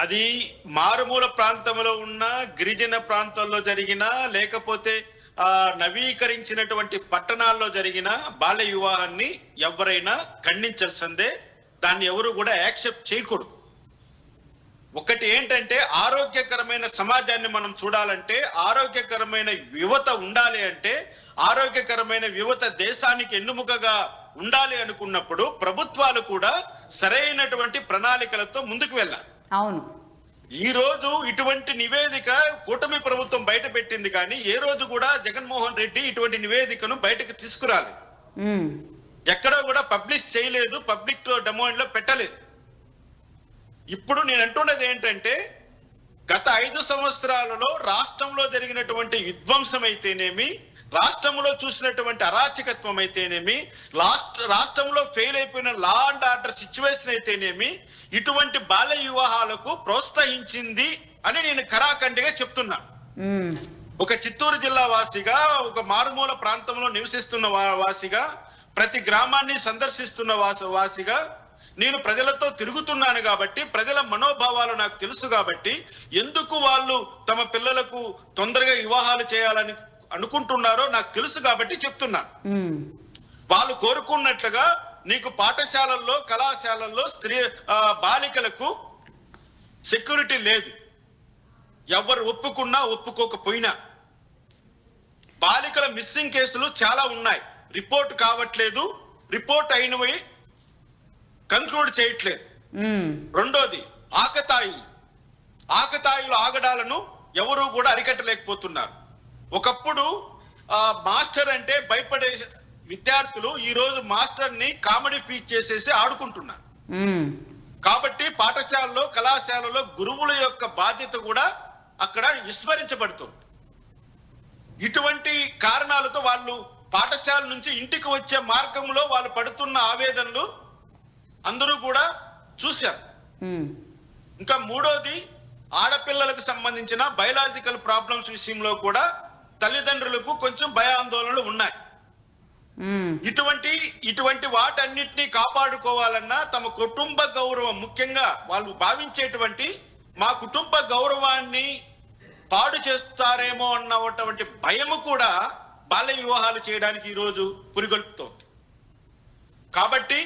అది మారుమూల ప్రాంతంలో ఉన్న గిరిజన ప్రాంతాల్లో జరిగిన, లేకపోతే నవీకరించినటువంటి పట్టణాల్లో జరిగిన బాల్య వివాహాన్ని ఎవరైనా ఖండించాల్సిందే. దాన్ని ఎవరు కూడా యాక్సెప్ట్ చేయకూడదు. ఒకటి ఏంటంటే, ఆరోగ్యకరమైన సమాజాన్ని మనం చూడాలంటే, ఆరోగ్యకరమైన యువత ఉండాలి అంటే, ఆరోగ్యకరమైన యువత దేశానికి ఎన్నుముకగా ఉండాలి అనుకున్నప్పుడు ప్రభుత్వాలు కూడా సరైనటువంటి ప్రణాళికలతో ముందుకు వెళ్ళాలి. అవును. ఈ రోజు ఇటువంటి నివేదిక కూటమి ప్రభుత్వం బయట పెట్టింది, కానీ ఏ రోజు కూడా జగన్మోహన్ రెడ్డి ఇటువంటి నివేదికను బయటకు తీసుకురాలేదు. ఎక్కడా కూడా పబ్లిష్ చేయలేదు, పబ్లిక్ డొమైన్ లో పెట్టలేదు. ఇప్పుడు నేను అంటున్నది ఏంటంటే, గత 5 సంవత్సరాలలో రాష్ట్రంలో జరిగినటువంటి విధ్వంసం అయితేనేమి, రాష్ట్రంలో చూసినటువంటి అరాచకత్వం అయితేనేమి, రాష్ట్రంలో ఫెయిల్ అయిపోయిన లా అండ్ ఆర్డర్ సిచ్యువేషన్ అయితేనేమి, ఇటువంటి బాల్య వివాహాలకు ప్రోత్సహించింది అని నేను ఖరాఖండిగా చెప్తున్నా. ఒక చిత్తూరు జిల్లా వాసిగా, ఒక మారుమూల ప్రాంతంలో నివసిస్తున్న వాసిగా, ప్రతి గ్రామాన్ని సందర్శిస్తున్న వాసిగా నేను ప్రజలతో తిరుగుతున్నాను కాబట్టి, ప్రజల మనోభావాలు నాకు తెలుసు కాబట్టి, ఎందుకు వాళ్ళు తమ పిల్లలకు తొందరగా వివాహాలు చేయాలని అనుకుంటున్నారో నాకు తెలుసు కాబట్టి చెప్తున్నాను. వాళ్ళు కోరుకున్నట్లుగా నీకు పాఠశాలల్లో, కళాశాలల్లో బాలికలకు సెక్యూరిటీ లేదు. ఎవరు ఒప్పుకున్నా ఒప్పుకోకపోయినా బాలికల మిస్సింగ్ కేసులు చాలా ఉన్నాయి. రిపోర్ట్ కావట్లేదు, రిపోర్ట్ అయినవి కన్క్లూడ్ చేయట్లేదు. రెండోది ఆకతాయిలు ఆగడాలను ఎవరు కూడా అరికట్టలేకపోతున్నారు. ఒకప్పుడు మాస్టర్ అంటే భయపడే విద్యార్థులు ఈ రోజు మాస్టర్ ని కామెడీ ఫీచ్ చేసేసి ఆడుకుంటున్నారు. కాబట్టి పాఠశాలలో, కళాశాలలో గురువుల యొక్క బాధ్యత కూడా అక్కడ విస్మరించబడుతుంది. ఇటువంటి కారణాలతో వాళ్ళు పాఠశాల నుంచి ఇంటికి వచ్చే మార్గంలో వాళ్ళు పడుతున్న ఆవేదనలు అందరూ కూడా చూశారు. ఇంకా మూడోది, ఆడపిల్లలకు సంబంధించిన బయలాజికల్ ప్రాబ్లమ్స్ విషయంలో కూడా తల్లిదండ్రులకు కొంచెం భయాందోళనలు ఉన్నాయి. ఇటువంటి వాటన్నిటినీ కాపాడుకోవాలన్నా తమ కుటుంబ గౌరవం, ముఖ్యంగా వాళ్ళు భావించేటువంటి మా కుటుంబ గౌరవాన్ని పాడు చేస్తారేమో అన్నటువంటి భయము కూడా బాల్య వివాహాలు చేయడానికి ఈరోజు పురిగొల్పుతోంది. కాబట్టి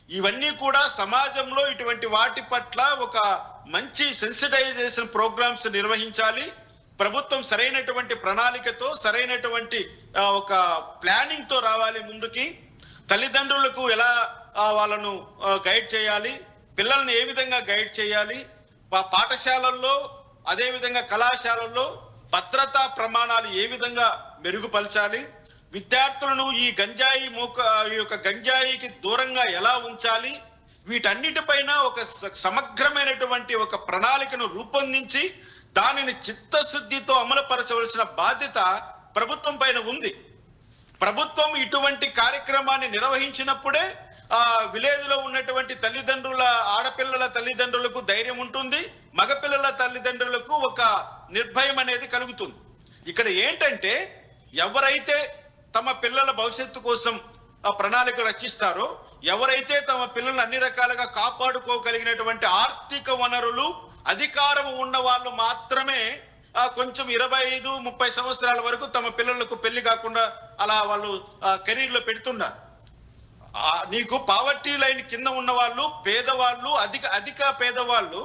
ఇవన్నీ కూడా సమాజంలో ఇటువంటి వాటి పట్ల ఒక మంచి సెన్సిటైజేషన్ ప్రోగ్రామ్స్ నిర్వహించాలి. ప్రభుత్వం సరైనటువంటి ప్రణాళికతో, సరైనటువంటి ఒక ప్లానింగ్ తో రావాలి ముందుకి. తల్లిదండ్రులకు ఎలా వాళ్ళను గైడ్ చేయాలి, పిల్లల్ని ఏ విధంగా గైడ్ చేయాలి, పాఠశాలల్లో అదేవిధంగా కళాశాలల్లో భద్రతా ప్రమాణాలు ఏ విధంగా మెరుగుపరచాలి, విద్యార్థులను ఈ గంజాయికి దూరంగా ఎలా ఉంచాలి, వీటన్నిటిపైన ఒక సమగ్రమైనటువంటి ఒక ప్రణాళికను రూపొందించి దానిని చిత్తశుద్ధితో అమలుపరచవలసిన బాధ్యత ప్రభుత్వం పైన ఉంది. ప్రభుత్వం ఇటువంటి కార్యక్రమాన్ని నిర్వహించినప్పుడే విలేజ్ లో ఉన్నటువంటి తల్లిదండ్రుల, ఆడపిల్లల తల్లిదండ్రులకు ధైర్యం ఉంటుంది, మగపిల్లల తల్లిదండ్రులకు ఒక నిర్భయం అనేది కలుగుతుంది. ఇక్కడ ఏంటంటే, ఎవరైతే తమ పిల్లల భవిష్యత్తు కోసం ప్రణాళిక రచిస్తారో, ఎవరైతే తమ పిల్లలను అన్ని రకాలుగా కాపాడుకోగలిగినటువంటి ఆర్థిక వనరులు, అధికారం ఉన్న వాళ్ళు మాత్రమే కొంచెం 25-30 సంవత్సరాల వరకు తమ పిల్లలకు పెళ్లి కాకుండా అలా వాళ్ళు కెరీర్ లో పెడుతున్నారు. నీకు పావర్టీ లైన్ కింద ఉన్న వాళ్ళు, పేదవాళ్ళు, అధిక పేదవాళ్ళు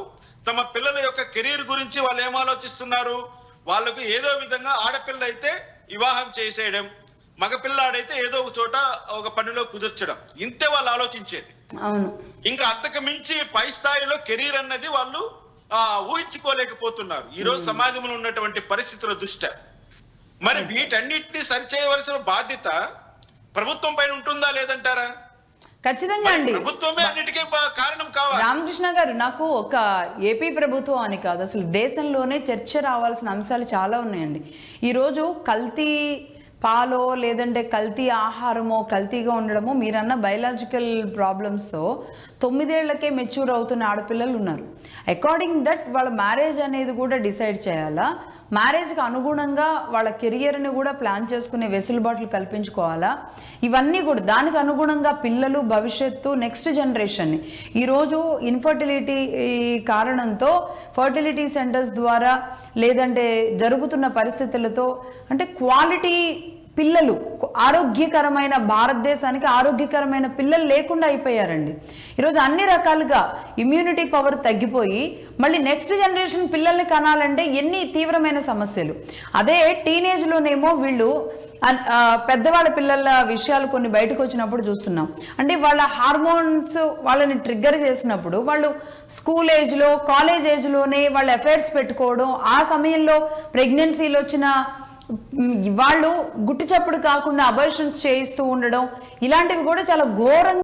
తమ పిల్లల యొక్క కెరీర్ గురించి వాళ్ళు ఏం ఆలోచిస్తున్నారు? వాళ్ళకు ఏదో విధంగా ఆడపిల్ల అయితే వివాహం చేసేయడం, మగపిల్లాడైతే ఏదో ఒక చోట ఒక పనిలో కుదర్చడం, ఇంతే వాళ్ళు ఆలోచించేది. ఇంకా అంతకు మించి పై స్థాయిలో కెరీర్ అన్నది వాళ్ళు ఊహించుకోలేకపోతున్నారు ఈ రోజు సమాజంలో ఉన్నటువంటి పరిస్థితుల దృష్ట్యా. మరి వీటన్నిటిని సరిచేయవలసిన బాధ్యత ప్రభుత్వం పైన ఉంటుందా లేదంటారా? ఖచ్చితంగా అండి. ప్రభుత్వమే అన్నిటికీ కారణం కావాలి. రామకృష్ణ గారు, నాకు ఒక ఏపీ ప్రభుత్వం అని కాదు, అసలు దేశంలోనే చర్చ రావాల్సిన అంశాలు చాలా ఉన్నాయండి. ఈరోజు కల్తీ పాలో లేదంటే కల్తీ ఆహారమో, కల్తీగా ఉండడమో, మీరన్న బయలాజికల్ ప్రాబ్లమ్స్తో 9 ఏళ్లకే మెచ్యూర్ అవుతున్న ఆడపిల్లలు ఉన్నారు. అకార్డింగ్ దట్ వాళ్ళ మ్యారేజ్ అనేది కూడా డిసైడ్ చేయాలా, మ్యారేజ్కి అనుగుణంగా వాళ్ళ కెరియర్ని కూడా ప్లాన్ చేసుకునే వెసులుబాట్లు కల్పించుకోవాలా, ఇవన్నీ కూడా దానికి అనుగుణంగా పిల్లలు భవిష్యత్తు నెక్స్ట్ జనరేషన్ని ఈరోజు ఇన్ఫర్టిలిటీ కారణంతో ఫర్టిలిటీ సెంటర్స్ ద్వారా లేదంటే జరుగుతున్న పరిస్థితులతో అంటే క్వాలిటీ పిల్లలు, ఆరోగ్యకరమైన భారతదేశానికి ఆరోగ్యకరమైన పిల్లలు లేకుండా అయిపోయారండి. ఈరోజు అన్ని రకాలుగా ఇమ్యూనిటీ పవర్ తగ్గిపోయి మళ్ళీ నెక్స్ట్ జనరేషన్ పిల్లల్ని కనాలంటే ఎన్ని తీవ్రమైన సమస్యలు. అదే టీనేజ్లోనేమో వీళ్ళు పెద్దవాళ్ళ పిల్లల విషయాలు కొన్ని బయటకు వచ్చినప్పుడు చూస్తున్నాం. అంటే వాళ్ళ హార్మోన్స్ వాళ్ళని ట్రిగ్గర్ చేసినప్పుడు వాళ్ళు స్కూల్ ఏజ్లో కాలేజ్ ఏజ్లోనే వాళ్ళ అఫైర్స్ పెట్టుకోవడం, ఆ సమయంలో ప్రెగ్నెన్సీలు వచ్చిన వాళ్ళు గుట్టు చప్పుడు కాకుండా అబార్షన్స్ చేయిస్తూ ఉండడం, ఇలాంటివి కూడా చాలా ఘోరంగా